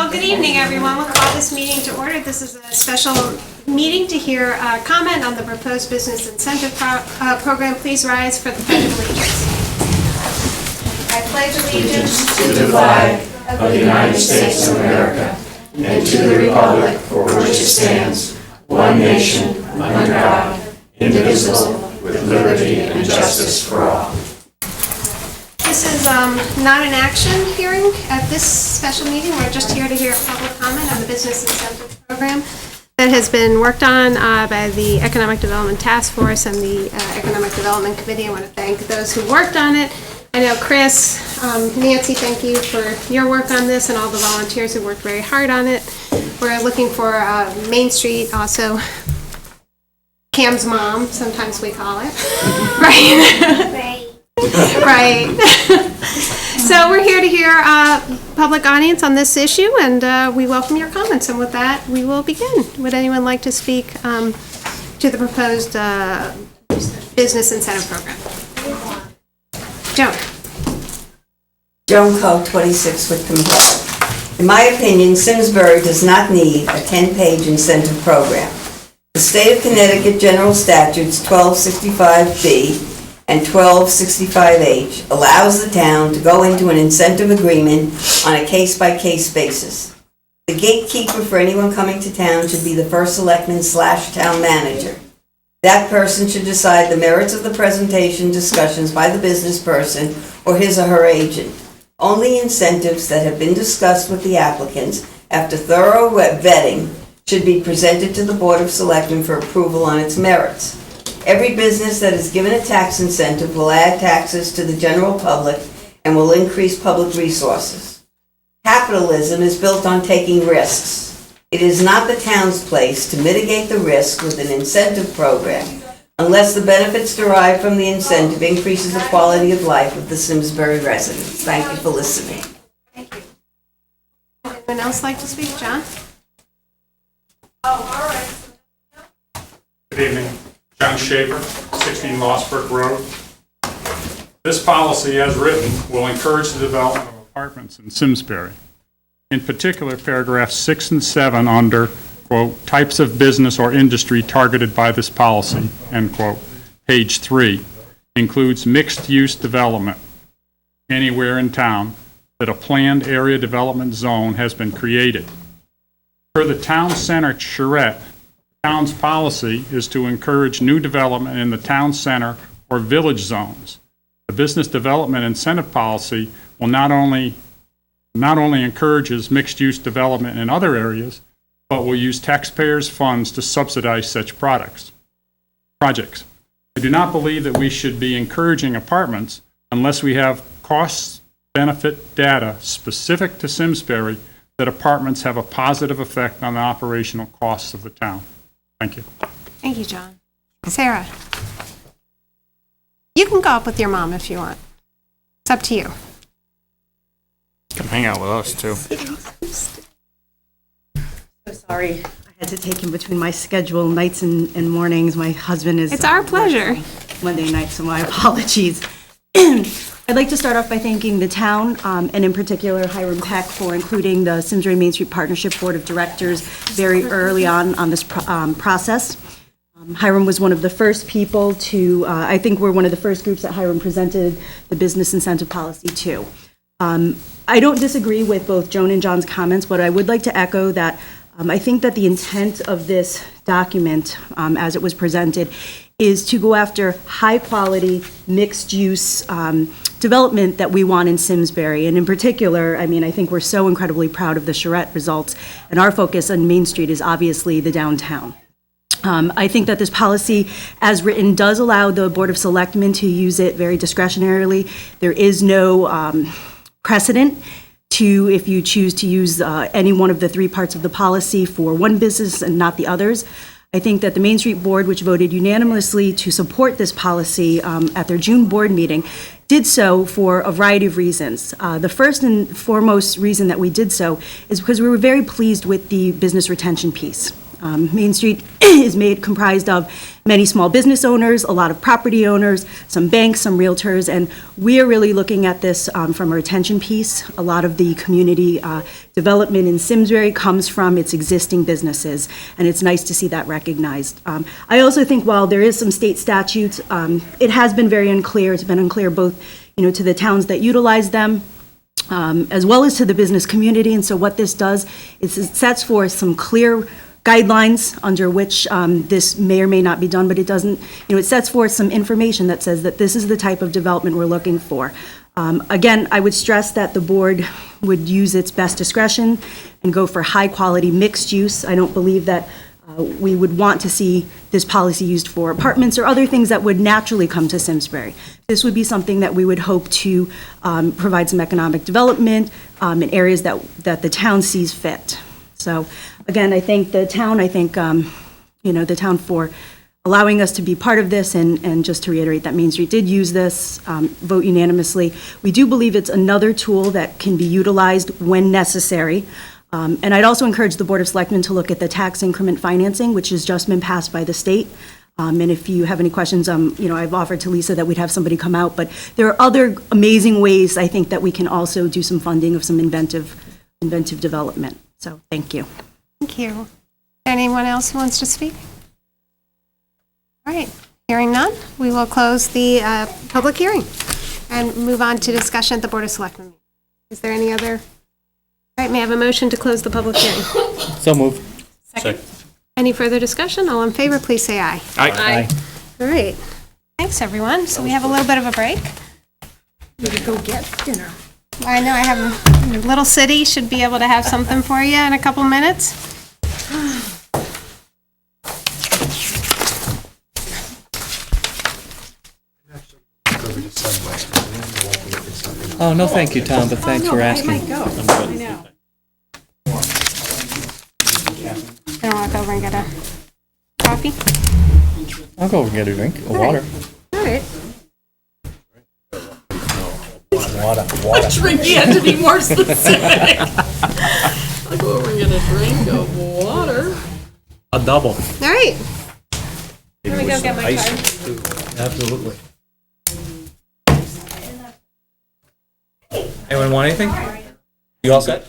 Well, good evening, everyone. We'll call this meeting to order. This is a special meeting to hear comment on the proposed business incentive program. Please rise for the Pledge of Allegiance. I pledge allegiance to the flag of the United States of America and to the republic for which it stands, one nation, under God, indivisible, with liberty and justice for all. This is not an action hearing at this special meeting. We're just here to hear public comment on the business incentive program that has been worked on by the Economic Development Task Force and the Economic Development Committee. I want to thank those who worked on it. I know Chris, Nancy, thank you for your work on this and all the volunteers who worked very hard on it. We're looking for Main Street, also Cam's mom, sometimes we call it, right? Right. So we're here to hear public audience on this issue, and we welcome your comments. And with that, we will begin. Would anyone like to speak to the proposed business incentive program? Joan. Joan Coe, 26 Whitcomb Road. In my opinion, Simsbury does not need a 10-page incentive program. The State of Connecticut General Statutes 1265B and 1265H allows the town to go into an incentive agreement on a case-by-case basis. The gatekeeper for anyone coming to town should be the first selectman / town manager. That person should decide the merits of the presentation discussions by the business person or his or her agent. Only incentives that have been discussed with the applicants after thorough vetting should be presented to the Board of Selectmen for approval on its merits. Every business that is given a tax incentive will add taxes to the general public and will increase public resources. Capitalism is built on taking risks. It is not the town's place to mitigate the risk with an incentive program unless the benefits derived from the incentive increases the quality of life of the Simsbury residents. Thank you for listening. Thank you. Anyone else like to speak? John? Good evening. John Schaefer, 16 Lossbrook Road. This policy, as written, will encourage the development of apartments in Simsbury. In particular, paragraphs 6 and 7 under, quote, types of business or industry targeted by this policy, end quote, page 3, includes mixed-use development anywhere in town that a planned area development zone has been created. Per the town center charrette, the town's policy is to encourage new development in the town center or village zones. The business development incentive policy will not only encourages mixed-use development in other areas, but will use taxpayers' funds to subsidize such projects. I do not believe that we should be encouraging apartments unless we have cost-benefit data specific to Simsbury that apartments have a positive effect on the operational costs of the town. Thank you. Thank you, John. Sarah? You can go up with your mom if you want. It's up to you. Come hang out with us, too. So sorry. I had to take him between my schedule, nights and mornings. My husband is... It's our pleasure. Monday night, so my apologies. I'd like to start off by thanking the town, and in particular Hiram Peck, for including the Simsbury Main Street Partnership Board of Directors very early on this process. Hiram was one of the first people to, I think we're one of the first groups that Hiram presented the business incentive policy to. I don't disagree with both Joan and John's comments, but I would like to echo that I think that the intent of this document, as it was presented, is to go after high-quality, mixed-use development that we want in Simsbury. And in particular, I mean, I think we're so incredibly proud of the charrette results, and our focus on Main Street is obviously the downtown. I think that this policy, as written, does allow the Board of Selectmen to use it very discretionarily. There is no precedent to, if you choose to use any one of the three parts of the policy for one business and not the others. I think that the Main Street Board, which voted unanimously to support this policy at their June board meeting, did so for a variety of reasons. The first and foremost reason that we did so is because we were very pleased with the business retention piece. Main Street is comprised of many small business owners, a lot of property owners, some banks, some realtors, and we are really looking at this from a retention piece. A lot of the community development in Simsbury comes from its existing businesses, and it's nice to see that recognized. I also think while there is some state statutes, it has been very unclear. It's been unclear both, to the towns that utilize them, as well as to the business community. And so what this does is it sets forth some clear guidelines under which this may or may not be done, but it doesn't, it sets forth some information that says that this is the type of development we're looking for. Again, I would stress that the board would use its best discretion and go for high-quality mixed use. I don't believe that we would want to see this policy used for apartments or other things that would naturally come to Simsbury. This would be something that we would hope to provide some economic development in areas that the town sees fit. So again, I thank the town. I thank the town for allowing us to be part of this, and just to reiterate that Main Street did use this, vote unanimously. We do believe it's another tool that can be utilized when necessary. And I'd also encourage the Board of Selectmen to look at the tax increment financing, which has just been passed by the state. And if you have any questions, I've offered to Lisa that we'd have somebody come out, but there are other amazing ways I think that we can also do some funding of some inventive development. So thank you. Thank you. Anyone else who wants to speak? All right, hearing none, we will close the public hearing and move on to discussion at the Board of Selectmen. Is there any other? All right, may I have a motion to close the public hearing? So moved. Second. Any further discussion? All in favor, please say aye. Aye. All right. Thanks, everyone. So we have a little bit of a break. We could go get dinner. I know I have Little City should be able to have something for you in a couple minutes. Oh, no, thank you, Tom, but thanks for asking. I know. I don't want to go over and get a coffee. I'll go over and get a drink of water. All right. Water. Drink, he had to be more specific. I'll go over and get a drink of water. A double. All right. Let me go get my card. Absolutely. Anyone want anything? You all set?